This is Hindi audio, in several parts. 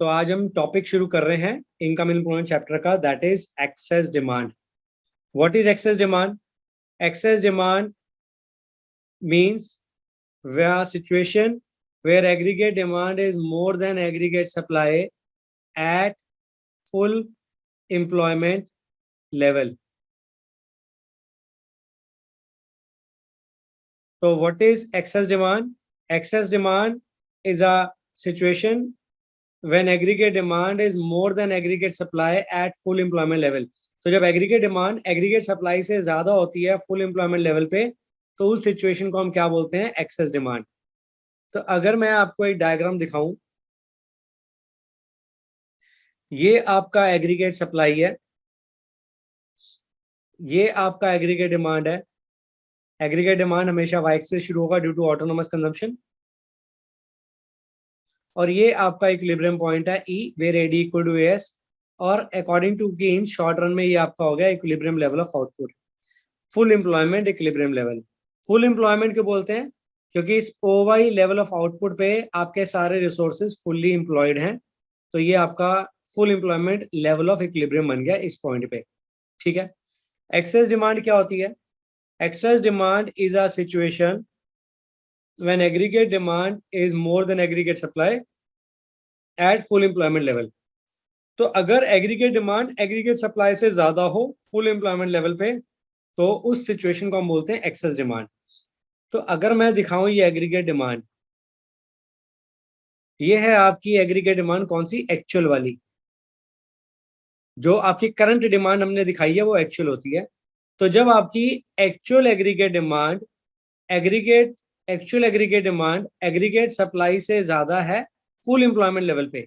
तो आज हम टॉपिक शुरू कर रहे हैं इनकम इम्प्लॉयमेंट चैप्टर का, that is excess demand. What is excess demand? Excess demand means where situation where aggregate demand is more than aggregate supply at full employment level. So what is excess demand? Excess demand is a situation when aggregate demand is more than aggregate supply at full employment level. तो जब एग्रीगेट डिमांड एग्रीगेट सप्लाई से ज्यादा होती है फुल एम्प्लॉयमेंट लेवल पे, तो उस सिचुएशन को हम क्या बोलते हैं? Excess demand. तो अगर मैं आपको एक डायग्राम दिखाऊं, ये आपका एग्रीगेट सप्लाई है, ये आपका एग्रीगेट डिमांड है। एग्रीगेट डिमांड हमेशा वाई से शुरू होगा ड्यू टू ऑटोनोमस कंजम्पशन, और ये आपका इक्विलिब्रियम पॉइंट है E, where AD equal to S, और अकॉर्डिंग टू की इन शॉर्ट रन में ये आपका हो गया equilibrium level of output, full employment equilibrium level. Full employment क्यों बोलते हैं? क्योंकि इस ओवाई लेवल ऑफ आउटपुट पे आपके सारे रिसोर्सेज फुल्ली एम्प्लॉयड हैं, तो ये आपका full employment level of equilibrium बन गया इस पॉइंट पे। ठीक है। एक्सेस डिमांड क्या होती है? Excess demand is a situation when aggregate demand is more than aggregate supply at full employment level. तो अगर एग्रीगेट डिमांड एग्रीगेट सप्लाई से ज्यादा हो फुल एम्प्लॉयमेंट लेवल पे, तो उस सिचुएशन को हम बोलते हैं एक्सेस डिमांड। तो अगर मैं दिखाऊं ये एग्रीगेट डिमांड, ये है आपकी एग्रीगेट डिमांड, कौन सी? एक्चुअल वाली। जो आपकी करंट डिमांड हमने दिखाई है वो एक्चुअल होती है। तो जब आपकी actual aggregate demand aggregate supply से ज्यादा है फुल एम्प्लॉयमेंट लेवल पे,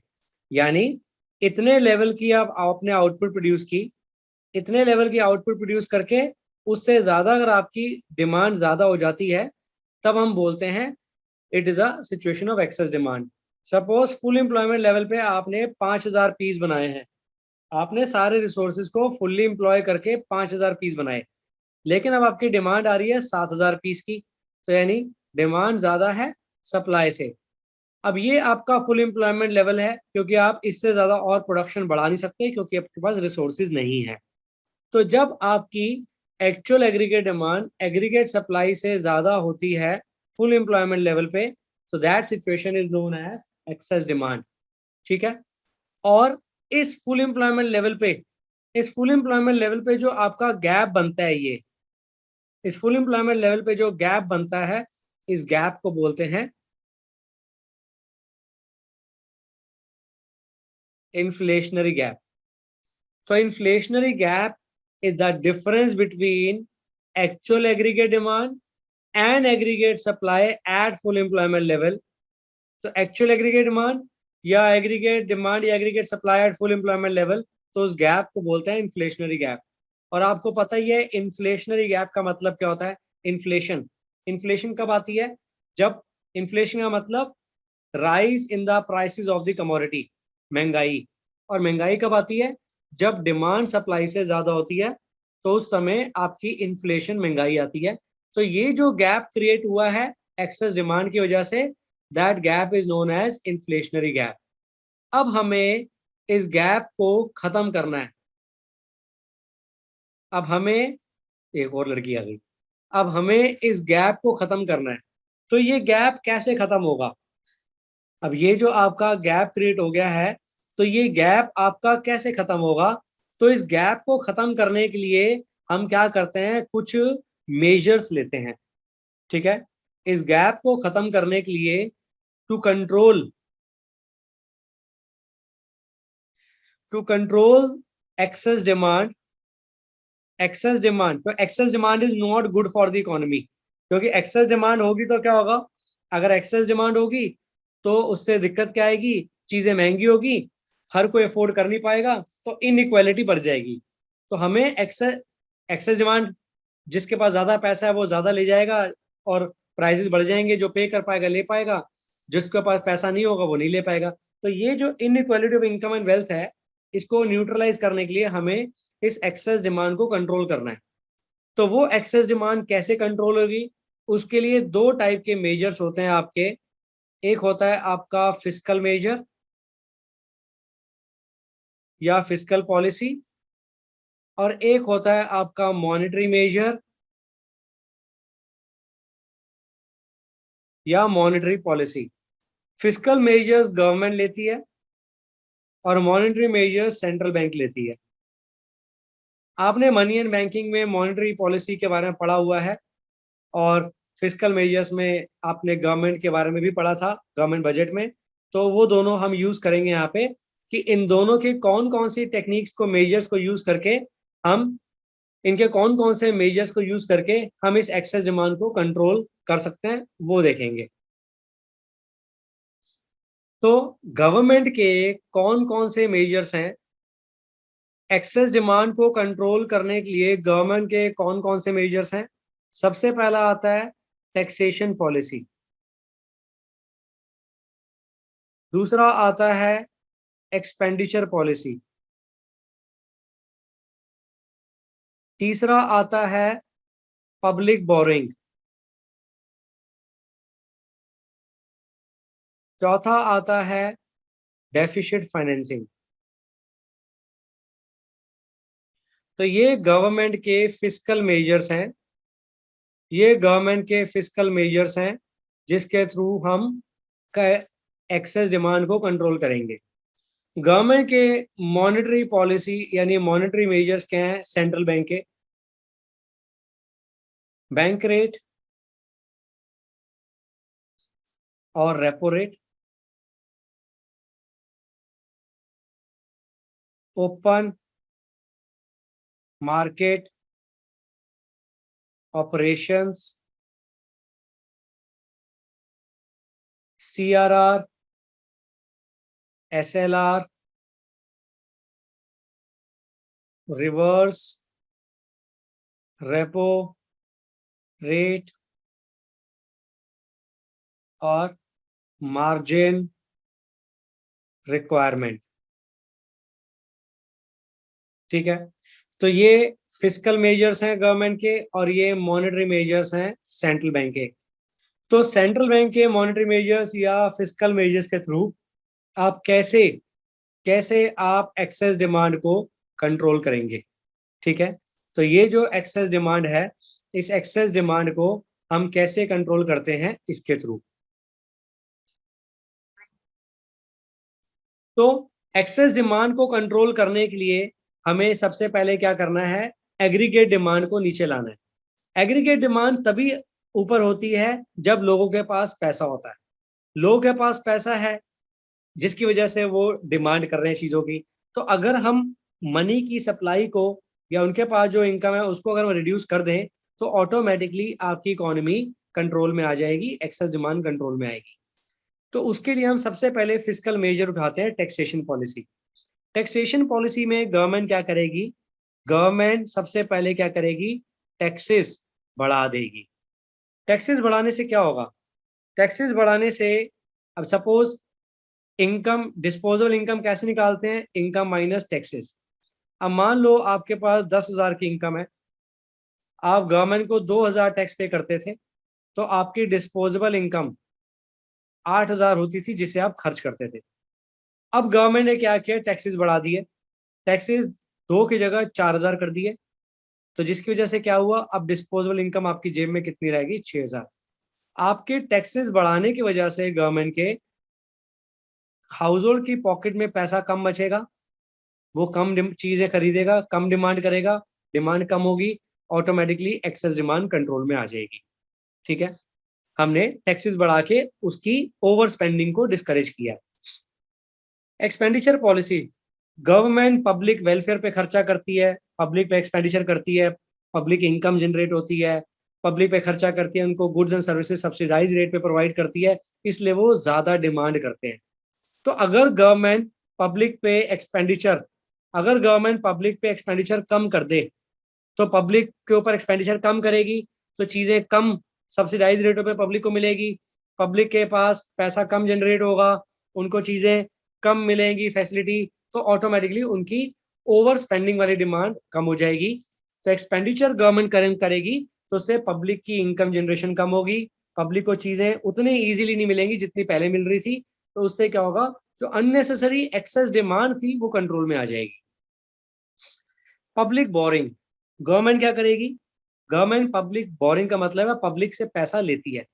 यानी इतने लेवल की आपने आउटपुट प्रोड्यूस की, इतने लेवल की आउटपुट प्रोड्यूस करके उससे ज्यादा अगर आपकी डिमांड ज्यादा हो जाती है, तब हम बोलते हैं it is a situation of excess demand. Suppose full employment level पे आपने 5000 पीस बनाए हैं, आपने सारे रिसोर्सेज को फुल्ली एम्प्लॉय करके 5000 पीस बनाए, लेकिन अब आपकी डिमांड आ रही है 7000 पीस की, तो यानी डिमांड ज्यादा है सप्लाई से। अब ये आपका फुल एम्प्लॉयमेंट लेवल है, क्योंकि आप इससे ज्यादा और प्रोडक्शन बढ़ा नहीं सकते क्योंकि आपके पास रिसोर्सेज नहीं है। तो जब आपकी actual aggregate demand aggregate supply से ज्यादा होती है फुल एम्प्लॉयमेंट लेवल पे, तो that situation is known as excess demand. ठीक है। और इस फुल एम्प्लॉयमेंट लेवल पे, इस फुल एम्प्लॉयमेंट लेवल पे जो आपका गैप बनता है, ये इस फुल एम्प्लॉयमेंट लेवल पे जो गैप बनता है, इस गैप को बोलते हैं इन्फ्लेशनरी गैप। तो inflationary gap is the difference between actual aggregate demand and aggregate supply at full employment level. तो एक्चुअल एग्रीगेट डिमांड या aggregate supply at full employment level, तो उस गैप को बोलते हैं इन्फ्लेशनरी गैप। और आपको पता ही है इन्फ्लेशनरी गैप का मतलब क्या होता है? इन्फ्लेशन। इन्फ्लेशन कब आती है? जब इन्फ्लेशन का मतलब rise in the prices of the commodity, महंगाई। और महंगाई कब आती है? जब डिमांड सप्लाई से ज्यादा होती है, तो उस समय आपकी इन्फ्लेशन, महंगाई आती है। तो ये जो गैप क्रिएट हुआ है एक्सेस डिमांड की वजह से, that gap is known as inflationary gap. अब हमें इस गैप को खत्म करना है। अब हमें, एक और लड़की आ गई, अब हमें इस गैप को खत्म करना है। तो ये गैप कैसे खत्म होगा? अब ये जो आपका गैप क्रिएट हो गया है, तो ये गैप आपका कैसे खत्म होगा? तो इस गैप को खत्म करने के लिए हम क्या करते हैं? कुछ मेजर्स लेते हैं। ठीक है। इस गैप को खत्म करने के लिए टू कंट्रोल एक्सेस डिमांड, तो excess demand is not good for the economy. क्योंकि एक्सेस डिमांड होगी तो क्या होगा? अगर एक्सेस डिमांड होगी तो उससे दिक्कत क्या आएगी? चीजें महंगी होगी, हर कोई अफोर्ड कर नहीं पाएगा, तो इनइक्वालिटी बढ़ जाएगी। तो हमें एक्सेस डिमांड, जिसके पास ज्यादा पैसा है वो ज्यादा ले जाएगा और प्राइसेस बढ़ जाएंगे, जो पे कर पाएगा ले पाएगा, जिसके पास पैसा नहीं होगा वो नहीं ले पाएगा। तो ये जो inequality of income and wealth है, इसको न्यूट्रलाइज करने के लिए हमें इस एक्सेस डिमांड को कंट्रोल करना है। तो वो एक्सेस डिमांड कैसे कंट्रोल होगी? उसके लिए दो टाइप के मेजर्स होते हैं आपके। एक होता है आपका फिस्कल मेजर या फिस्कल पॉलिसी, और एक होता है आपका मॉनेटरी मेजर या monetary policy. Fiscal measures government लेती है और मॉनेटरी मेजर्स सेंट्रल बैंक लेती है। आपने मनी एंड बैंकिंग में मॉनेटरी पॉलिसी के बारे में पढ़ा हुआ है, और फिस्कल मेजर्स में आपने गवर्नमेंट के बारे में भी पढ़ा था, गवर्नमेंट बजट में। तो वो दोनों हम यूज करेंगे यहाँ पे कि इन दोनों के कौन कौन सी टेक्निक्स को, मेजर्स को यूज करके हम, इनके कौन कौन से मेजर्स को यूज करके हम इस एक्सेस डिमांड को कंट्रोल कर सकते हैं, वो देखेंगे। तो गवर्नमेंट के कौन कौन से मेजर्स हैं एक्सेस डिमांड को कंट्रोल करने के लिए, गवर्नमेंट के कौन कौन से मेजर्स हैं? सबसे पहला आता है टैक्सेशन पॉलिसी, दूसरा आता है एक्सपेंडिचर पॉलिसी, तीसरा आता है पब्लिक बोरिंग, चौथा आता है डेफिसिट फाइनेंसिंग। तो ये गवर्नमेंट के फिस्कल मेजर्स हैं, ये गवर्नमेंट के फिस्कल मेजर्स हैं जिसके थ्रू हम एक्सेस डिमांड को कंट्रोल करेंगे। गवर्नमेंट के मॉनेटरी पॉलिसी यानी मॉनेटरी मेजर्स क्या हैं? सेंट्रल बैंक के बैंक रेट और repo rate, open market operations, CRR, SLR, reverse repo rate और मार्जिन रिक्वायरमेंट। ठीक है, तो ये फिस्कल मेजर्स हैं गवर्नमेंट के, और ये मॉनेटरी मेजर्स हैं सेंट्रल बैंक के। तो सेंट्रल बैंक के मॉनेटरी मेजर्स या फिस्कल मेजर्स के थ्रू आप कैसे कैसे आप एक्सेस डिमांड को कंट्रोल करेंगे। ठीक है, तो ये जो एक्सेस डिमांड है, इस एक्सेस डिमांड को हम कैसे कंट्रोल करते हैं, इसके थ्रू। तो एक्सेस डिमांड को कंट्रोल करने के लिए हमें सबसे पहले क्या करना है? एग्रीगेट डिमांड को नीचे लाना है। एग्रीगेट डिमांड तभी ऊपर होती है जब लोगों के पास पैसा होता है। लोगों के पास पैसा है जिसकी वजह से वो डिमांड कर रहे हैं चीजों की। तो अगर हम मनी की सप्लाई को या उनके पास जो इनकम है उसको अगर हम रिड्यूस कर दें तो ऑटोमेटिकली आपकी इकोनॉमी कंट्रोल में आ जाएगी, एक्सेस डिमांड कंट्रोल में आएगी। तो उसके लिए हम सबसे पहले फिस्कल मेजर उठाते हैं, टैक्सेशन पॉलिसी। टैक्सेशन पॉलिसी में गवर्नमेंट क्या करेगी? गवर्नमेंट सबसे पहले क्या करेगी? टैक्सेस बढ़ा देगी। टैक्सेस बढ़ाने से क्या होगा? टैक्सेस बढ़ाने से, अब सपोज इनकम, डिस्पोजेबल इनकम कैसे निकालते हैं? Income minus taxes. अब मान लो आपके पास 10,000 की इनकम है, आप गवर्नमेंट को 2,000 टैक्स पे करते थे, तो आपकी डिस्पोजेबल इनकम 8,000 होती थी जिसे आप खर्च करते थे। अब गवर्नमेंट ने क्या किया? टैक्सेस बढ़ा दिए। टैक्सेस 2 की जगह 4,000 कर दिए। तो जिसकी वजह से क्या हुआ? अब डिस्पोजेबल इनकम आपकी जेब में कितनी रहेगी? 6,000। आपके टैक्सेस बढ़ाने की वजह से गवर्नमेंट के हाउस होल्ड की पॉकेट में पैसा कम बचेगा, वो कम चीजें खरीदेगा, कम डिमांड करेगा, डिमांड कम होगी, ऑटोमेटिकली एक्सेस डिमांड कंट्रोल में आ जाएगी। ठीक है, हमने टैक्सेस बढ़ा के उसकी ओवर स्पेंडिंग को डिस्करेज किया। Expenditure policy, government public welfare पे खर्चा करती है, पब्लिक पे एक्सपेंडिचर करती है, पब्लिक इनकम जनरेट होती है, पब्लिक पे खर्चा करती है, उनको goods and services subsidize rate पे प्रोवाइड करती है, इसलिए वो ज्यादा डिमांड करते हैं। तो अगर गवर्नमेंट पब्लिक पे एक्सपेंडिचर अगर गवर्नमेंट पब्लिक पे एक्सपेंडिचर कम कर दे, तो पब्लिक के ऊपर एक्सपेंडिचर कम करेगी तो चीजें कम सब्सिडाइज रेटों पे पब्लिक को मिलेगी, पब्लिक के पास पैसा कम जनरेट होगा, उनको चीजें कम मिलेंगी फैसिलिटी, तो ऑटोमेटिकली उनकी ओवर स्पेंडिंग वाली डिमांड कम हो जाएगी। तो एक्सपेंडिचर गवर्नमेंट करेगी तो उससे पब्लिक की इनकम जनरेशन कम होगी, पब्लिक को चीजें उतनी इजीली नहीं मिलेंगी जितनी पहले मिल रही थी, तो उससे क्या होगा, जो अननेसेसरी एक्सेस डिमांड थी वो कंट्रोल में आ जाएगी। पब्लिक बोरिंग, गवर्नमेंट क्या करेगी, गवर्नमेंट पब्लिक बोरिंग का मतलब है पब्लिक से पैसा लेती है।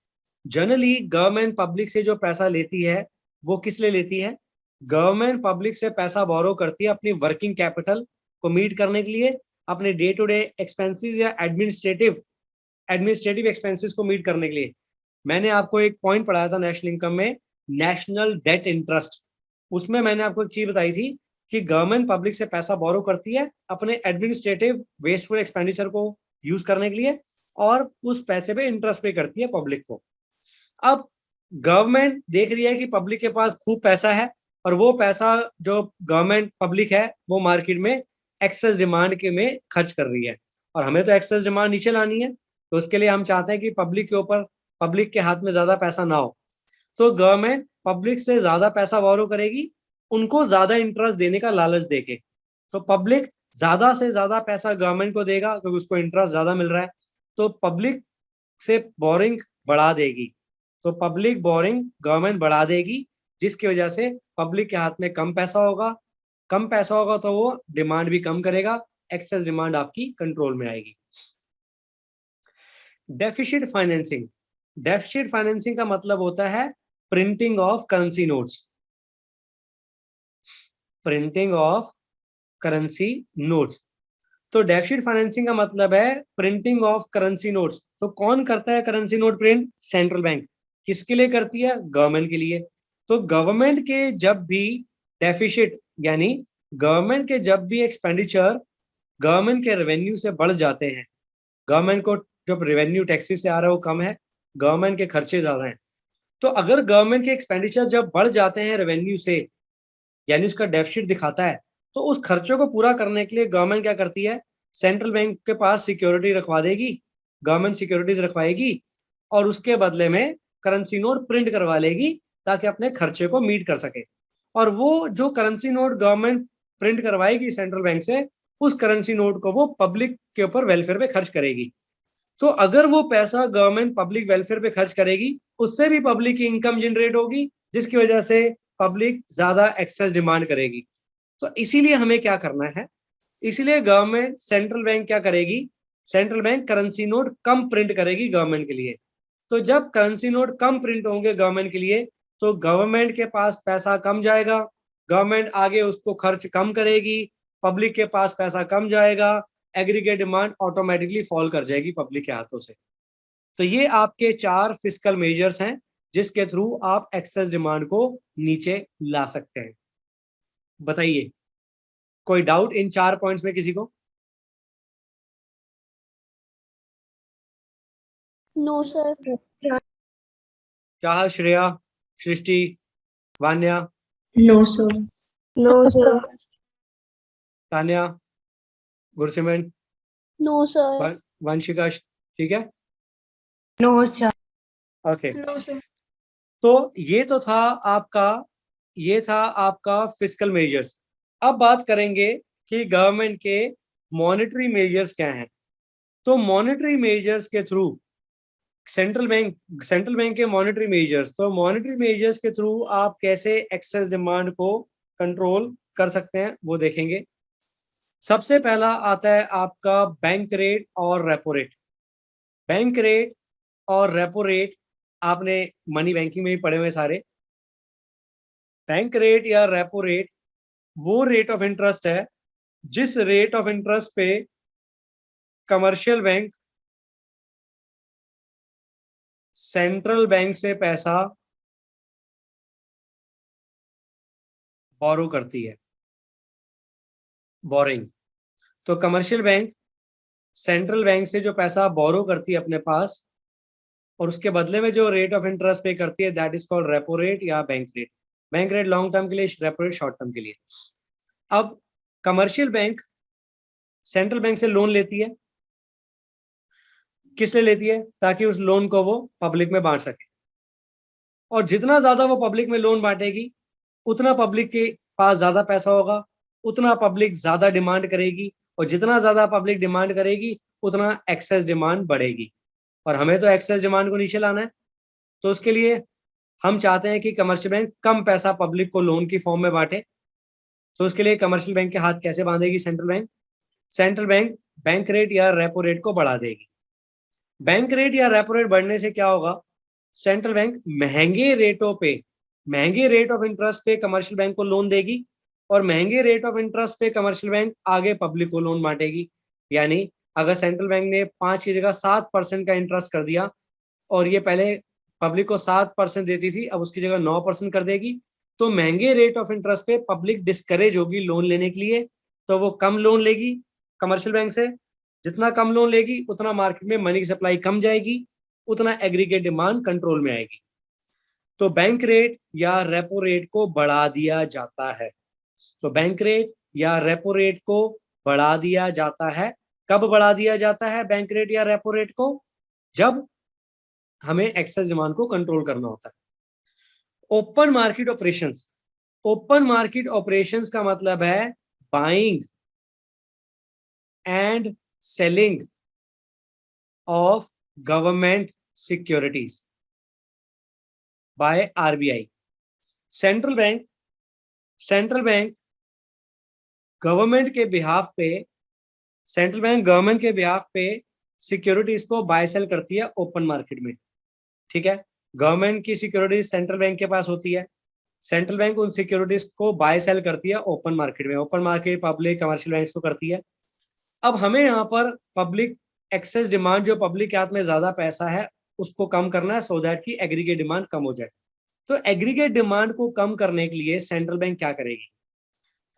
जनरली गवर्नमेंट पब्लिक से जो पैसा लेती है वो किस लिए लेती है, गवर्नमेंट पब्लिक से पैसा बोरो करती है अपनी वर्किंग कैपिटल को मीट करने के लिए, अपने डे टू डे एक्सपेंसेस या एडमिनिस्ट्रेटिव एक्सपेंसेस को मीट करने के लिए। मैंने आपको एक पॉइंट पढ़ाया था नेशनल इनकम में, नेशनल डेट इंटरेस्ट, उसमें मैंने आपको एक चीज बताई थी कि गवर्नमेंट पब्लिक से पैसा बोरो करती है अपने एडमिनिस्ट्रेटिव वेस्टफुल एक्सपेंडिचर को यूज करने के लिए, और उस पैसे पे इंटरेस्ट पे करती है पब्लिक को। अब गवर्नमेंट देख रही है कि पब्लिक के पास खूब पैसा है, और वो पैसा जो गवर्नमेंट पब्लिक है वो मार्केट में एक्सेस डिमांड के में खर्च कर रही है, और हमें तो एक्सेस डिमांड नीचे लानी है, तो उसके लिए हम चाहते हैं कि पब्लिक के ऊपर, पब्लिक के हाथ में ज्यादा पैसा ना हो, तो गवर्नमेंट पब्लिक से ज्यादा पैसा बोरो करेगी, उनको ज्यादा इंटरेस्ट देने का लालच देके। तो पब्लिक ज्यादा से ज्यादा पैसा गवर्नमेंट को देगा क्योंकि उसको इंटरेस्ट ज्यादा मिल रहा है, तो पब्लिक से बोरिंग बढ़ा देगी, तो पब्लिक बोरिंग गवर्नमेंट बढ़ा देगी, जिसकी वजह से पब्लिक के हाथ में कम पैसा होगा, कम पैसा होगा तो वो डिमांड भी कम करेगा, एक्सेस डिमांड आपकी कंट्रोल में आएगी। डेफिसिट फाइनेंसिंग, डेफिसिट फाइनेंसिंग का मतलब होता है printing of currency notes, printing of currency notes. तो डेफिसिट फाइनेंसिंग का मतलब है प्रिंटिंग ऑफ करेंसी नोट्स। तो कौन करता है currency note print, central bank. किसके लिए करती है, गवर्नमेंट के लिए। तो गवर्नमेंट के जब भी डेफिसिट, यानी गवर्नमेंट के जब भी एक्सपेंडिचर गवर्नमेंट के रेवेन्यू से बढ़ जाते हैं, गवर्नमेंट को जब रेवेन्यू टैक्सेस से आ रहा है वो कम है, गवर्नमेंट के खर्चे ज्यादा हैं, तो अगर गवर्नमेंट के एक्सपेंडिचर जब बढ़ जाते हैं रेवेन्यू से, यानी उसका डेफिसिट दिखाता है, तो उस खर्चों को पूरा करने के लिए गवर्नमेंट क्या करती है, सेंट्रल बैंक के पास सिक्योरिटी रखवा देगी, गवर्नमेंट सिक्योरिटीज रखवाएगी, और उसके बदले में करेंसी नोट प्रिंट करवा लेगी ताकि अपने खर्चे को मीट कर सके। और वो जो करेंसी नोट गवर्नमेंट प्रिंट करवाएगी सेंट्रल बैंक से, उस करेंसी नोट को वो पब्लिक के ऊपर वेलफेयर पे खर्च करेगी। तो अगर वो पैसा गवर्नमेंट पब्लिक वेलफेयर पे खर्च करेगी, उससे भी पब्लिक की इनकम जनरेट होगी, जिसकी वजह से पब्लिक ज्यादा एक्सेस डिमांड करेगी। तो इसीलिए हमें क्या करना है, इसीलिए गवर्नमेंट, सेंट्रल बैंक क्या करेगी, सेंट्रल बैंक करेंसी नोट कम प्रिंट करेगी गवर्नमेंट के लिए। तो जब करेंसी नोट कम प्रिंट होंगे गवर्नमेंट के लिए, तो गवर्नमेंट के पास पैसा कम जाएगा, गवर्नमेंट आगे उसको खर्च कम करेगी, पब्लिक के पास पैसा कम जाएगा, एग्रीगेट डिमांड ऑटोमेटिकली फॉल कर जाएगी पब्लिक के हाथों से। तो ये आपके 4 फिस्कल मेजर्स हैं जिसके थ्रू आप एक्सेस डिमांड को नीचे ला सकते हैं। बताइए, कोई डाउट इन 4 पॉइंट्स में किसी को? No sir. चाह, Shreya, Srishti, Vanya, no sir. No sir. Tanya, Gursimran, no sir. Vanshika, ठीक है, no sir. Okay. No sir. तो ये तो था आपका, ये था आपका फिस्कल मेजर्स। अब बात करेंगे कि गवर्नमेंट के मॉनेटरी मेजर्स क्या हैं। तो मॉनेटरी मेजर्स के थ्रू सेंट्रल बैंक के मॉनेटरी मेजर्स, तो मॉनेटरी मेजर्स के थ्रू आप कैसे एक्सेस डिमांड को कंट्रोल कर सकते हैं वो देखेंगे। सबसे पहला आता है आपका बैंक रेट और रेपो रेट। बैंक रेट और रेपो रेट आपने मनी बैंकिंग में भी पढ़े हुए सारे। बैंक रेट या रेपो रेट वो रेट ऑफ इंटरेस्ट है जिस रेट ऑफ इंटरेस्ट पे कमर्शियल बैंक सेंट्रल बैंक से पैसा बोरो करती है, बोरिंग। तो कमर्शियल बैंक सेंट्रल बैंक से जो पैसा बोरो करती है अपने पास, और उसके बदले में जो रेट ऑफ इंटरेस्ट पे करती है, that is called repo rate या bank rate. Bank rate long term के लिए, रेपो रेट शॉर्ट टर्म के लिए। अब कमर्शियल बैंक सेंट्रल बैंक से लोन लेती है, किस लिए लेती है, ताकि उस लोन को वो पब्लिक में बांट सके, और जितना ज्यादा वो पब्लिक में लोन बांटेगी उतना पब्लिक के पास ज्यादा पैसा होगा, उतना पब्लिक ज्यादा डिमांड करेगी, और जितना ज्यादा पब्लिक डिमांड करेगी उतना एक्सेस डिमांड बढ़ेगी, और हमें तो एक्सेस डिमांड को नीचे लाना है। तो उसके लिए हम चाहते हैं कि कमर्शियल बैंक कम पैसा पब्लिक को लोन की फॉर्म में बांटे। तो उसके लिए कमर्शियल बैंक के हाथ कैसे बांधेगी central bank? Central bank bank rate या रेपो रेट को बढ़ा देगी। बैंक रेट या रेपो रेट बढ़ने से क्या होगा? सेंट्रल बैंक महंगे रेटों पे, महंगे रेट ऑफ इंटरेस्ट पे कमर्शियल बैंक को लोन देगी और महंगे रेट ऑफ इंटरेस्ट पे कमर्शियल बैंक आगे पब्लिक को लोन बांटेगी। यानी अगर सेंट्रल बैंक ने 5 की जगह 7% का इंटरेस्ट कर दिया और ये पहले पब्लिक को 7% देती थी, अब उसकी जगह 9% कर देगी, तो महंगे रेट ऑफ इंटरेस्ट पे पब्लिक डिस्करेज होगी लोन लेने के लिए, तो वो कम लोन लेगी कमर्शियल बैंक से। जितना कम लोन लेगी उतना मार्केट में मनी की सप्लाई कम जाएगी, उतना एग्रीगेट डिमांड कंट्रोल में आएगी। तो बैंक रेट या रेपो रेट को बढ़ा दिया जाता है। तो बैंक रेट या रेपो रेट को बढ़ा दिया जाता है। कब बढ़ा दिया जाता है बैंक रेट या रेपो रेट को? जब हमें एक्सेस डिमांड को कंट्रोल करना होता है। Open market operations, open market operations का मतलब है buying and selling of government securities by RBI. Central bank government के बिहाफ पे, सेंट्रल बैंक गवर्नमेंट के बिहाफ पे सिक्योरिटीज को बाय सेल करती है ओपन मार्केट में। ठीक है, गवर्नमेंट की सिक्योरिटीज सेंट्रल बैंक के पास होती है, सेंट्रल बैंक उन सिक्योरिटीज को बाय सेल करती है ओपन मार्केट में। Open market public commercial bank को करती है। अब हमें यहाँ पर पब्लिक एक्सेस डिमांड, जो पब्लिक के हाथ में ज्यादा पैसा है उसको कम करना है, सो दैट की एग्रीगेट डिमांड कम हो जाए। तो एग्रीगेट डिमांड को कम करने के लिए सेंट्रल बैंक क्या करेगी?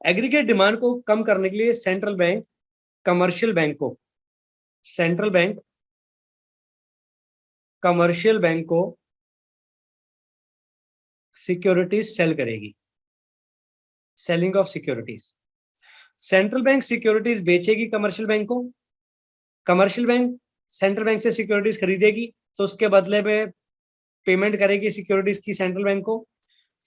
एग्रीगेट डिमांड को कम करने के लिए सेंट्रल बैंक कमर्शियल बैंक को, सेंट्रल बैंक कमर्शियल बैंक को सिक्योरिटीज सेल करेगी, selling of securities. Central bank securities बेचेगी कमर्शियल बैंक को, कमर्शियल बैंक सेंट्रल बैंक से सिक्योरिटीज खरीदेगी, तो उसके बदले में पेमेंट करेगी सिक्योरिटीज की सेंट्रल बैंक को।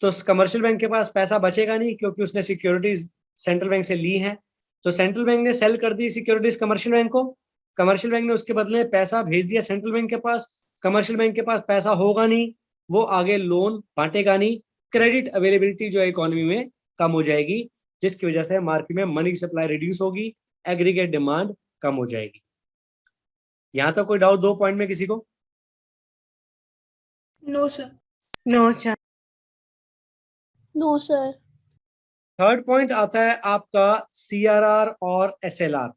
तो कमर्शियल बैंक के पास पैसा बचेगा नहीं, क्योंकि उसने सिक्योरिटीज सेंट्रल बैंक से ली हैं। तो सेंट्रल बैंक ने सेल कर दी सिक्योरिटीज कमर्शियल बैंक को, कमर्शियल बैंक ने उसके बदले में पैसा भेज दिया सेंट्रल बैंक के पास। कमर्शियल बैंक के पास पैसा होगा नहीं, वो आगे लोन बांटेगा नहीं, क्रेडिट अवेलेबिलिटी जो है इकोनॉमी में कम हो जाएगी, जिसकी वजह से मार्केट में मनी की सप्लाई रिड्यूस होगी, एग्रीगेट डिमांड कम हो जाएगी। यहां तक कोई डाउट 2 पॉइंट में किसी को? No sir. No sir. No sir. Third point आता है आपका सीआरआर और एसएलआर।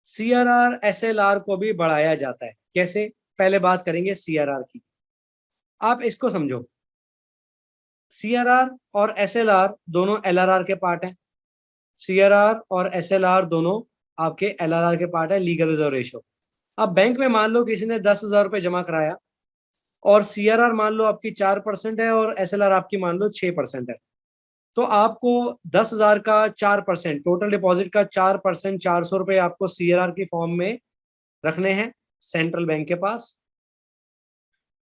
सीआरआर एसएलआर को भी बढ़ाया जाता है। कैसे? पहले बात करेंगे सीआरआर की। आप इसको समझो, सीआरआर और एसएलआर दोनों एलआरआर के पार्ट हैं। सीआरआर और एसएलआर दोनों आपके एलआरआर के पार्ट है, लीगल रिजर्व रेशियो। अब बैंक में मान लो किसी ने 10,000 रुपए जमा कराया और सीआरआर मान लो आपकी 4% है और एसएलआर आपकी मान लो 6% है, तो आपको 10,000 का 4%, टोटल डिपॉजिट का 4%, 400 रुपए आपको सीआरआर की फॉर्म में रखने हैं सेंट्रल बैंक के पास,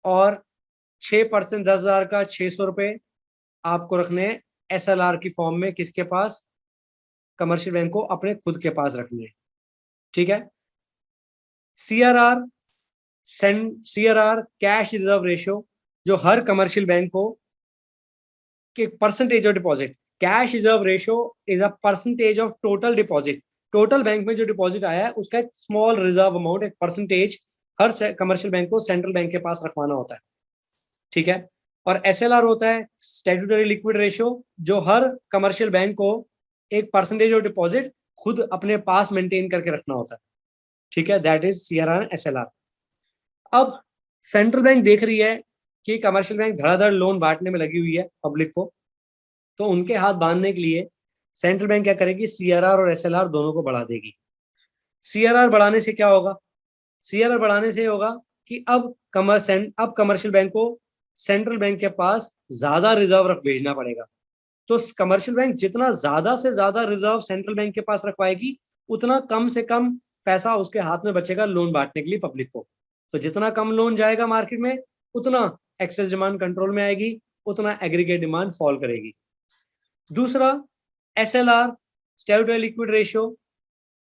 और 6% 10,000 का 600 रुपए आपको रखने हैं एसएलआर की फॉर्म में। किसके पास? कमर्शियल बैंक को अपने खुद के पास रखने हैं। ठीक है, सीआरआर कैश रिजर्व रेशियो, जो हर कमर्शियल बैंक को कि percentage of deposit, cash reserve ratio is a percentage of total deposit. Total bank में जो डिपॉजिट आया है उसका एक स्मॉल रिजर्व अमाउंट, एक परसेंटेज हर कमर्शियल बैंक को सेंट्रल बैंक के पास रखवाना होता है। ठीक है, और एसएलआर होता है स्टैट्यूटरी लिक्विड रेशियो, जो हर कमर्शियल बैंक को एक परसेंटेज ऑफ डिपॉजिट खुद अपने पास मेंटेन करके रखना होता है। ठीक है, दैट इज सीआरआर एसएलआर। अब सेंट्रल बैंक देख रही है कि कमर्शियल बैंक धड़ाधड़ लोन बांटने में लगी हुई है पब्लिक को, तो उनके हाथ बांधने के लिए सेंट्रल बैंक क्या करेगी? सीआरआर और एसएलआर दोनों को बढ़ा देगी। सीआरआर बढ़ाने से क्या होगा? सीआरआर बढ़ाने से होगा कि अब कमर्शियल बैंक को सेंट्रल बैंक के पास ज्यादा रिजर्व रख भेजना पड़ेगा। तो कमर्शियल बैंक जितना ज्यादा से ज्यादा रिजर्व सेंट्रल बैंक के पास रखवाएगी, उतना कम से कम पैसा उसके हाथ में बचेगा लोन बांटने के लिए पब्लिक को। तो जितना कम लोन जाएगा मार्केट में, उतना एक्सेस डिमांड कंट्रोल में आएगी, उतना एग्रीगेट डिमांड फॉल करेगी। दूसरा, एसएलआर स्टैट्यूटरी लिक्विड रेशियो।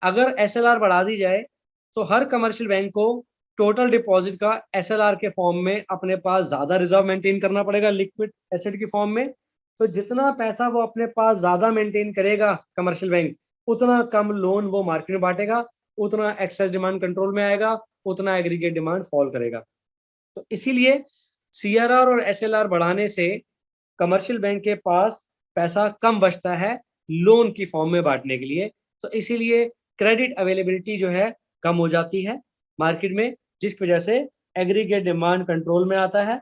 अगर एसएलआर बढ़ा दी जाए तो हर कमर्शियल बैंक को टोटल डिपॉजिट का एसएलआर के फॉर्म में अपने पास ज्यादा रिजर्व मेंटेन करना पड़ेगा लिक्विड एसेट की फॉर्म में। तो जितना पैसा वो अपने पास ज्यादा मेंटेन करेगा कमर्शियल बैंक, उतना कम लोन वो मार्केट में बांटेगा, उतना एक्सेस डिमांड कंट्रोल में आएगा, उतना एग्रीगेट डिमांड फॉल करेगा। तो इसीलिए सीआरआर और एसएलआर बढ़ाने से कमर्शियल बैंक के पास पैसा कम बचता है लोन की फॉर्म में बांटने के लिए। तो इसीलिए क्रेडिट अवेलेबिलिटी जो है कम हो जाती है मार्केट में, जिसकी वजह से एग्रीगेट डिमांड कंट्रोल में आता है,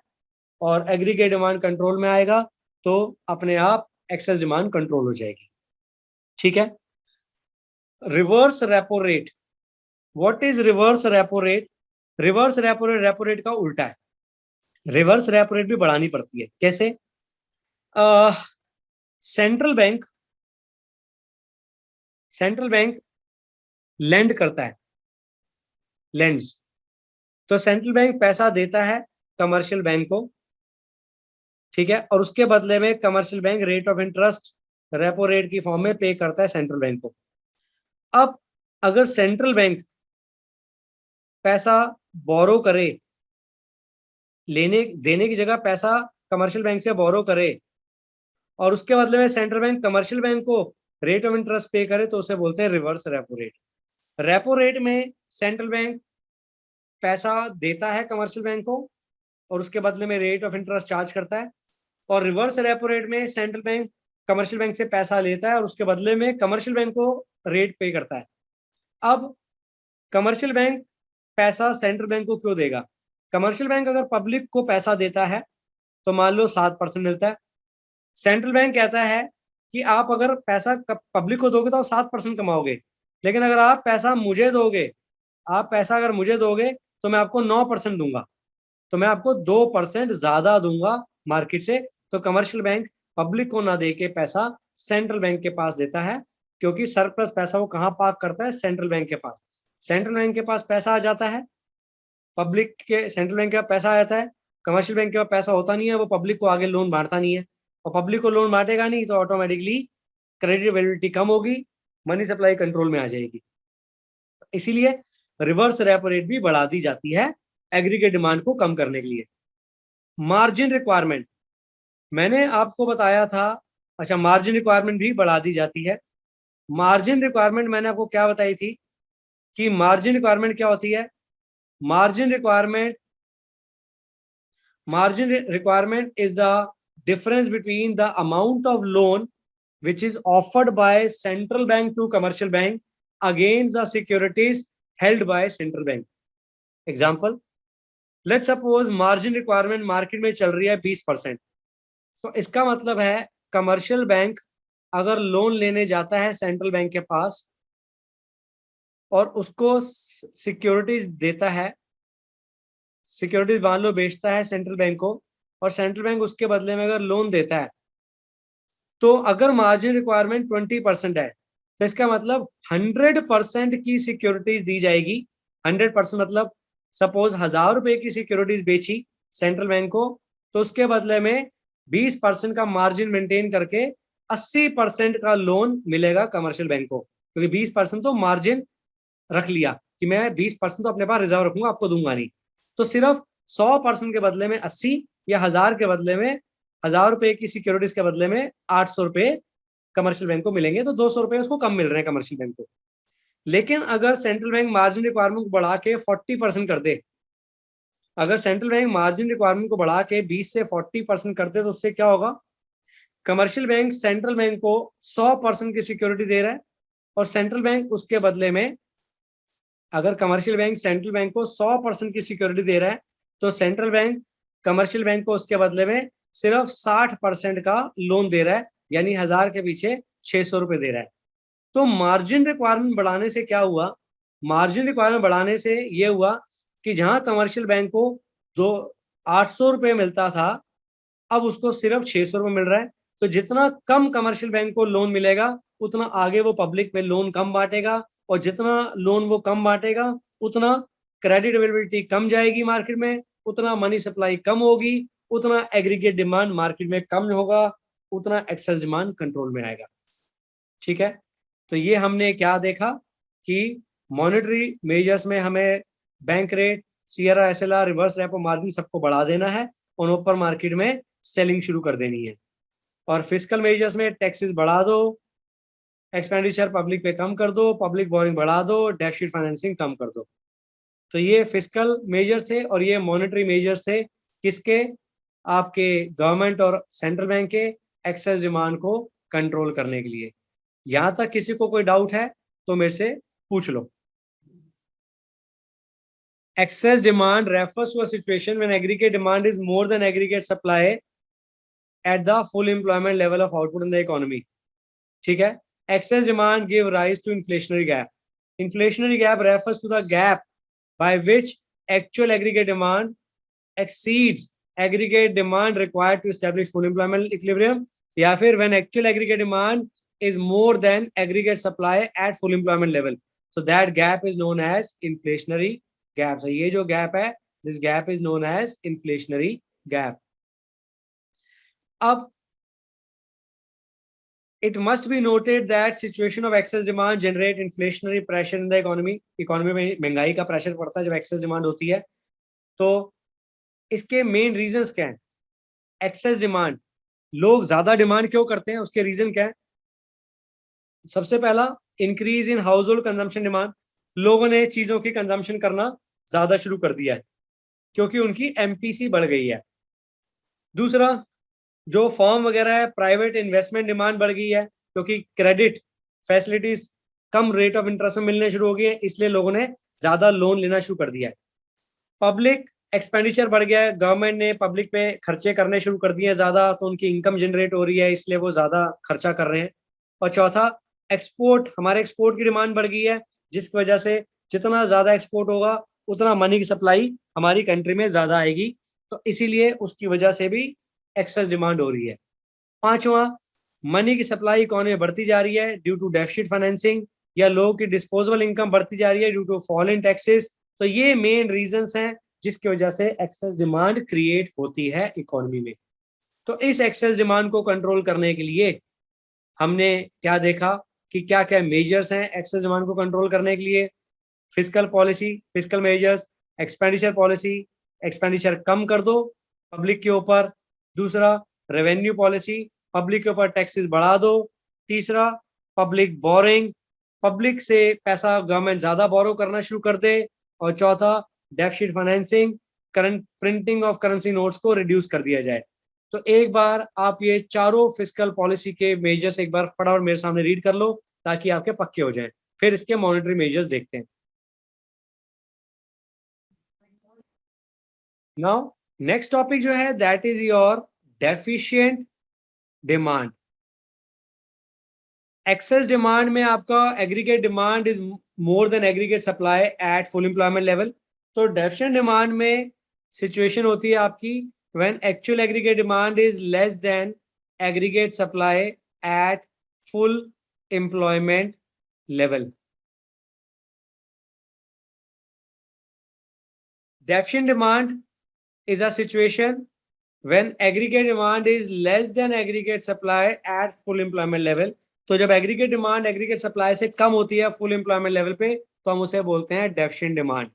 और एग्रीगेट डिमांड कंट्रोल में आएगा तो अपने आप एक्सेस डिमांड कंट्रोल हो जाएगी। ठीक है। Reverse repo rate, what is reverse repo rate? Reverse repo rate का उल्टा है। रिवर्स रेपो रेट भी बढ़ानी पड़ती है। कैसे? सेंट्रल बैंक लेंड करता है, लेंड्स। तो सेंट्रल बैंक पैसा देता है कमर्शियल बैंक को, ठीक है, और उसके बदले में commercial bank rate of interest repo rate की फॉर्म में पे करता है सेंट्रल बैंक को। अब अगर सेंट्रल बैंक पैसा बोरो करे, लेने देने की जगह पैसा कमर्शियल बैंक से बोरो करे, और उसके बदले में सेंट्रल बैंक कमर्शियल बैंक को रेट ऑफ इंटरेस्ट पे करे, तो उसे बोलते हैं reverse repo rate. Repo rate में सेंट्रल बैंक पैसा देता है कमर्शियल बैंक को और उसके बदले में रेट ऑफ इंटरेस्ट चार्ज करता है, और रिवर्स रेपो रेट में सेंट्रल बैंक कमर्शियल बैंक से पैसा लेता है और उसके बदले में कमर्शियल बैंक को रेट पे करता है। अब कमर्शियल बैंक पैसा सेंट्रल बैंक को क्यों देगा? कमर्शियल बैंक अगर पब्लिक को पैसा देता है तो मान लो 7% मिलता है। सेंट्रल बैंक कहता है कि आप अगर पैसा पब्लिक को दोगे तो आप 7% कमाओगे, लेकिन अगर आप पैसा मुझे दोगे, आप पैसा अगर मुझे दोगे तो मैं आपको 9% दूंगा, तो मैं आपको 2% ज्यादा दूंगा मार्केट से। तो कमर्शियल बैंक पब्लिक को ना दे के पैसा सेंट्रल बैंक के पास देता है, क्योंकि सरप्लस पैसा वो कहाँ पार्क करता है? सेंट्रल बैंक के पास। सेंट्रल बैंक के पास पैसा आ जाता है, पब्लिक के सेंट्रल बैंक के पास पैसा आ जाता है, कमर्शियल बैंक के पास पैसा होता नहीं है, वो पब्लिक को आगे लोन बांटता नहीं है, और पब्लिक को लोन बांटेगा नहीं तो ऑटोमेटिकली क्रेडिट अवेलेबिलिटी कम होगी, मनी सप्लाई कंट्रोल में आ जाएगी। इसीलिए रिवर्स रेपो रेट भी बढ़ा दी जाती है एग्रीगेट डिमांड को कम करने के लिए। मार्जिन रिक्वायरमेंट मैंने आपको बताया था, अच्छा मार्जिन रिक्वायरमेंट भी बढ़ा दी जाती है। मार्जिन रिक्वायरमेंट मैंने आपको क्या बताई थी कि मार्जिन रिक्वायरमेंट क्या होती है? Margin requirement is the difference between the amount of loan which is offered by central bank to commercial bank against the securities held by central bank. Example, let's suppose margin requirement market में चल रही है 20%, तो इसका मतलब है कमर्शियल बैंक अगर लोन लेने जाता है सेंट्रल बैंक के पास और उसको सिक्योरिटीज देता है, सिक्योरिटीज मान लो बेचता है सेंट्रल बैंक को, और सेंट्रल बैंक उसके बदले में अगर लोन देता है, तो अगर मार्जिन रिक्वायरमेंट 20% है तो इसका मतलब 100% की सिक्योरिटीज दी जाएगी। 100% मतलब सपोज 1000 रुपए की सिक्योरिटीज बेची सेंट्रल बैंक को, तो उसके बदले में 20% का मार्जिन मेंटेन करके 80% का लोन मिलेगा कमर्शियल बैंक को, क्योंकि 20% तो मार्जिन रख लिया कि मैं 20% तो अपने पास रिजर्व रखूंगा, आपको दूंगा नहीं। तो सिर्फ 100% के बदले में 80 या 1000 के बदले में 1000 रुपए की सिक्योरिटीज के बदले में 800 रुपए कमर्शियल बैंक को मिलेंगे, तो 200 रुपए उसको कम मिल रहे हैं कमर्शियल बैंक को। लेकिन अगर सेंट्रल बैंक मार्जिन रिक्वायरमेंट को बढ़ा के 40% कर दे, अगर सेंट्रल बैंक मार्जिन रिक्वायरमेंट को बढ़ा के 20 से 40% कर दे, तो उससे क्या होगा? कमर्शियल बैंक सेंट्रल बैंक को 100% की सिक्योरिटी दे रहा है, और सेंट्रल बैंक उसके बदले में, अगर कमर्शियल बैंक सेंट्रल बैंक को 100% की सिक्योरिटी दे रहा है, तो सेंट्रल बैंक कमर्शियल बैंक को उसके बदले में सिर्फ 60% का लोन दे रहा है, यानी 1000 के पीछे 600 रुपए दे रहा है। तो मार्जिन रिक्वायरमेंट बढ़ाने से क्या हुआ? मार्जिन रिक्वायरमेंट बढ़ाने से ये हुआ कि जहां कमर्शियल बैंक को 800 रुपए मिलता था, अब उसको सिर्फ 600 रुपए मिल रहा है। तो जितना कम कमर्शियल बैंक को लोन मिलेगा, उतना आगे वो पब्लिक में लोन कम बांटेगा, और जितना लोन वो कम बांटेगा उतना क्रेडिट अवेलेबिलिटी कम जाएगी मार्केट में, उतना मनी सप्लाई कम होगी, उतना एग्रीगेट डिमांड मार्केट में कम होगा, उतना एक्सेस डिमांड कंट्रोल में आएगा। ठीक है, तो ये हमने क्या देखा कि मॉनेटरी मेजर्स में हमें bank rate, CRR, SLR, reverse repo margin सबको बढ़ा देना है और ओपन मार्केट में सेलिंग शुरू कर देनी है। और फिस्कल मेजर्स में टैक्सेस बढ़ा दो, एक्सपेंडिचर पब्लिक पे कम कर दो, पब्लिक बोरिंग बढ़ा दो, डेफिसिट फाइनेंसिंग कम कर दो। तो ये फिस्कल मेजर्स थे और ये मॉनेटरी मेजर्स थे किसके, आपके गवर्नमेंट और सेंट्रल बैंक के एक्सेस डिमांड को कंट्रोल करने के लिए। यहां तक किसी को कोई डाउट है तो मेरे से पूछ लो। Excess demand refers to a situation when aggregate demand is more than aggregate supply at the full employment level of output in the economy. ठीक है, excess demand give rise to inflationary gap. Inflationary gap refers to the gap by which actual aggregate demand exceeds aggregate demand required to establish full employment equilibrium, या फिर when actual aggregate demand is more than aggregate supply at full employment level. So that gap is known as inflationary gap. So ये जो gap है, this gap is known as inflationary gap. अब it must be noted that situation of excess demand generate inflationary pressure in the economy. Economy में महंगाई का प्रेशर पड़ता है जब एक्सेस डिमांड होती है। तो इसके मेन रीजंस क्या हैं? एक्सेस डिमांड, लोग ज्यादा डिमांड क्यों करते हैं, उसके रीजन क्या है? सबसे पहला, increase in house hold consumption demand. लोगों ने चीजों की कंजम्पशन करना ज्यादा शुरू कर दिया है क्योंकि उनकी एमपीसी बढ़ गई है। दूसरा, जो फॉर्म वगैरह है, प्राइवेट इन्वेस्टमेंट डिमांड बढ़ गई है क्योंकि credit facilities come rate of interest में मिलने शुरू हो गई है, इसलिए लोगों ने ज्यादा लोन लेना शुरू कर दिया है। पब्लिक एक्सपेंडिचर बढ़ गया है, गवर्नमेंट ने पब्लिक पे खर्चे करने शुरू कर दिए हैं ज्यादा, तो उनकी इनकम जनरेट हो रही है, इसलिए वो ज्यादा खर्चा कर रहे हैं। और चौथा, एक्सपोर्ट, हमारे एक्सपोर्ट की डिमांड बढ़ गई है, जिसकी वजह से जितना ज्यादा एक्सपोर्ट होगा उतना मनी की सप्लाई हमारी कंट्री में ज्यादा आएगी, तो इसीलिए उसकी वजह से भी एक्सेस डिमांड हो रही है। पांचवा, मनी की सप्लाई इकोनॉमी में बढ़ती जा रही है ड्यू टू डेफिसिट फाइनेंसिंग, या लोगों की डिस्पोजेबल इनकम बढ़ती जा रही है due to fall in taxes. तो ये मेन रीजंस हैं जिसकी वजह से एक्सेस डिमांड क्रिएट होती है इकोनॉमी में। तो इस एक्सेस डिमांड को कंट्रोल करने के लिए हमने क्या देखा कि क्या क्या मेजर्स हैं एक्सेस डिमांड को कंट्रोल करने के लिए? Fiscal policy, fiscal measures, expenditure policy, expenditure कम कर दो पब्लिक के ऊपर। दूसरा, रेवेन्यू पॉलिसी, पब्लिक के ऊपर टैक्सेस बढ़ा दो। तीसरा, पब्लिक बोरिंग, पब्लिक से पैसा गवर्नमेंट ज्यादा बोरो करना शुरू कर दे। और चौथा, deficit financing, current printing of currency notes को रिड्यूस कर दिया जाए। तो एक बार आप ये चारों फिस्कल पॉलिसी के मेजर्स एक बार फटाफट मेरे सामने रीड कर लो ताकि आपके पक्के हो जाएं, फिर इसके मॉनेटरी मेजर्स देखते हैं। नाउ नेक्स्ट टॉपिक जो है that is your deficient demand. Excess demand में आपका aggregate demand is more than aggregate supply at full employment level. तो डेफिशिएंट डिमांड में सिचुएशन होती है आपकी when actual aggregate demand is less than aggregate supply at full employment level. Deficient demand is a situation when aggregate demand is less than aggregate supply at full employment level। तो जब एग्रीगेट डिमांड एग्रीगेट सप्लाई से कम होती है फुल एम्प्लॉयमेंट लेवल पे तो हम उसे बोलते हैं डेफिशिएंट डिमांड।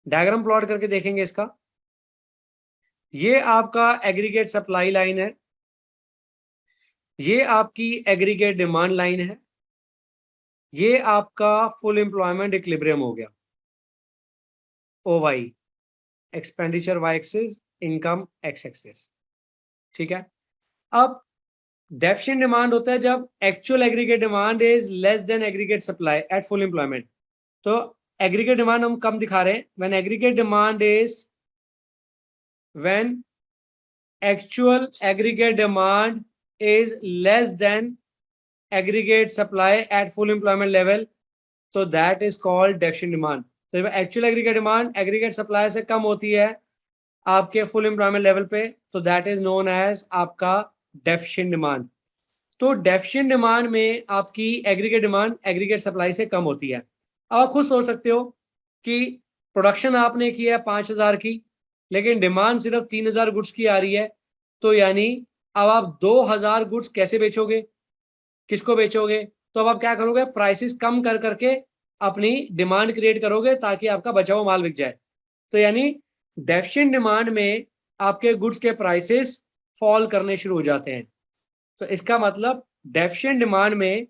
डायग्राम प्लॉट करके देखेंगे इसका। ये आपका एग्रीगेट सप्लाई लाइन है, ये आपकी एग्रीगेट डिमांड लाइन है, ये आपका फुल एम्प्लॉयमेंट इक्विलिब्रियम हो गया, OY, expenditure Y axis, income X axis. ठीक है, अब डेफिशिएंट डिमांड होता है जब actual aggregate demand is less than aggregate supply at full employment. तो एग्रीगेट डिमांड हम कम दिखा रहे हैं when aggregate demand is when actual aggregate demand is less than aggregate supply at full employment level, तो that is called deficient demand. तो जब actual aggregate demand aggregate supply से कम होती है आपके फुल एम्प्लॉयमेंट लेवल पे तो दैट इज नोन एज आपका डेफिशिएंट डिमांड। तो डेफिशिएंट डिमांड में आपकी एग्रीगेट डिमांड एग्रीगेट सप्लाई से कम होती है। अब आप खुद सोच सकते हो कि प्रोडक्शन आपने की है 5000 की, लेकिन डिमांड सिर्फ 3000 गुड्स की आ रही है, तो यानी अब आप 2000 गुड्स कैसे बेचोगे, किसको बेचोगे? तो अब आप क्या करोगे, प्राइसेस कम कर करके अपनी डिमांड क्रिएट करोगे ताकि आपका बचा हुआ माल बिक जाए। तो यानी डेफिशिएंट डिमांड में आपके गुड्स के प्राइसेस फॉल करने शुरू हो जाते हैं। तो इसका मतलब डेफिशिएंट डिमांड में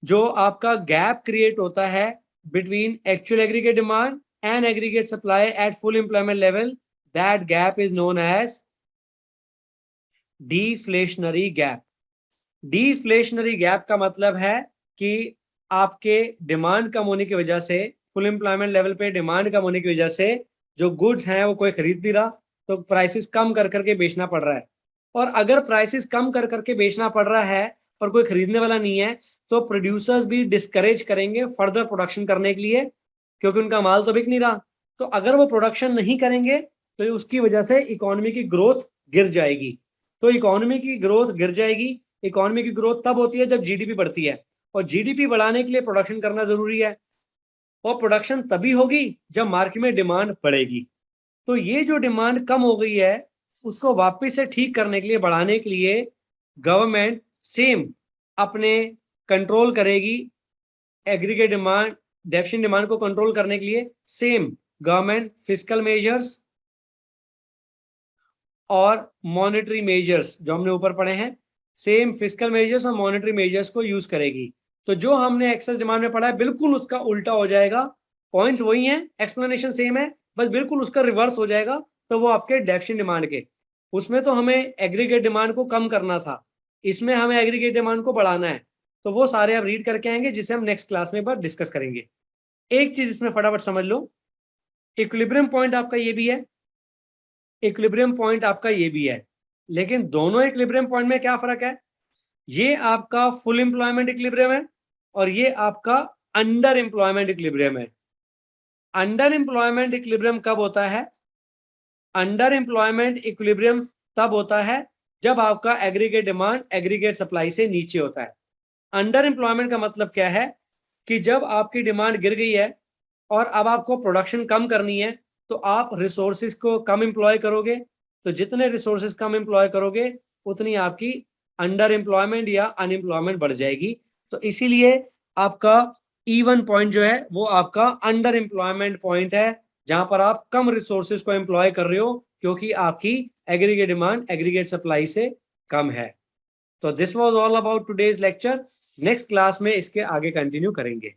जो आपका गैप क्रिएट होता है between actual aggregate demand and aggregate supply at full employment level, that gap is known as deflationary gap. Deflationary gap का मतलब है कि आपके डिमांड कम होने की वजह से, फुल एम्प्लॉयमेंट लेवल पे डिमांड कम होने की वजह से जो गुड्स हैं वो कोई खरीद नहीं रहा, तो प्राइसेस कम कर करके बेचना पड़ रहा है। और अगर प्राइसेस कम कर करके बेचना पड़ रहा है और कोई खरीदने वाला नहीं है, तो प्रोड्यूसर्स भी डिस्करेज करेंगे फर्दर प्रोडक्शन करने के लिए, क्योंकि उनका माल तो बिक नहीं रहा। तो अगर वो प्रोडक्शन नहीं करेंगे तो उसकी वजह से इकोनॉमी की ग्रोथ गिर जाएगी। तो इकोनॉमी की ग्रोथ गिर जाएगी। इकोनॉमी की ग्रोथ तब होती है जब जीडीपी बढ़ती है, और जीडीपी बढ़ाने के लिए प्रोडक्शन करना जरूरी है, और प्रोडक्शन तभी होगी जब मार्केट में डिमांड बढ़ेगी। तो ये जो डिमांड कम हो गई है उसको वापस से ठीक करने के लिए, बढ़ाने के लिए गवर्नमेंट सेम अपने कंट्रोल करेगी एग्रीगेट डिमांड, डेफिशिएंट डिमांड को कंट्रोल करने के लिए सेम गवर्नमेंट फिस्कल मेजर्स और मॉनेटरी मेजर्स जो हमने ऊपर पढ़े हैं, सेम फिस्कल मेजर्स और मॉनेटरी मेजर्स को यूज करेगी। तो जो हमने एक्सेस डिमांड में पढ़ा है बिल्कुल उसका उल्टा हो जाएगा। पॉइंट्स वही हैं, एक्सप्लेनेशन सेम है, बस बिल्कुल उसका रिवर्स हो जाएगा। तो वो आपके डेफिशिएंट डिमांड के, उसमें तो हमें एग्रीगेट डिमांड को कम करना था, इसमें हमें एग्रीगेट डिमांड को बढ़ाना है। तो वो सारे आप रीड करके आएंगे जिसे हम नेक्स्ट क्लास में बार डिस्कस करेंगे। एक चीज इसमें फटाफट समझ लो, इक्विलिब्रियम पॉइंट आपका ये भी है, इक्विलिब्रियम पॉइंट आपका ये भी है, लेकिन दोनों इक्विलिब्रियम पॉइंट में क्या फर्क है? ये आपका फुल एम्प्लॉयमेंट इक्विलिब्रियम है और ये आपका अंडर एम्प्लॉयमेंट इक्विलिब्रियम है। अंडर एम्प्लॉयमेंट इक्विलिब्रियम कब होता है? अंडर एम्प्लॉयमेंट इक्विलिब्रियम तब होता है जब आपका एग्रीगेट डिमांड एग्रीगेट सप्लाई से नीचे होता है। अंडर एम्प्लॉयमेंट का मतलब क्या है कि जब आपकी डिमांड गिर गई है और अब आपको प्रोडक्शन कम करनी है, तो आप रिसोर्सेज को कम एम्प्लॉय करोगे। तो जितने रिसोर्सेज कम एम्प्लॉय करोगे उतनी आपकी अंडर एम्प्लॉयमेंट या अनएम्प्लॉयमेंट बढ़ जाएगी। तो इसीलिए आपका E1 पॉइंट जो है वो आपका अंडर एम्प्लॉयमेंट पॉइंट है, जहां पर आप कम रिसोर्सेज को एम्प्लॉय कर रहे हो क्योंकि आपकी एग्रीगेट डिमांड एग्रीगेट सप्लाई से कम है। तो this was all about today's lecture. Next class में इसके आगे कंटिन्यू करेंगे।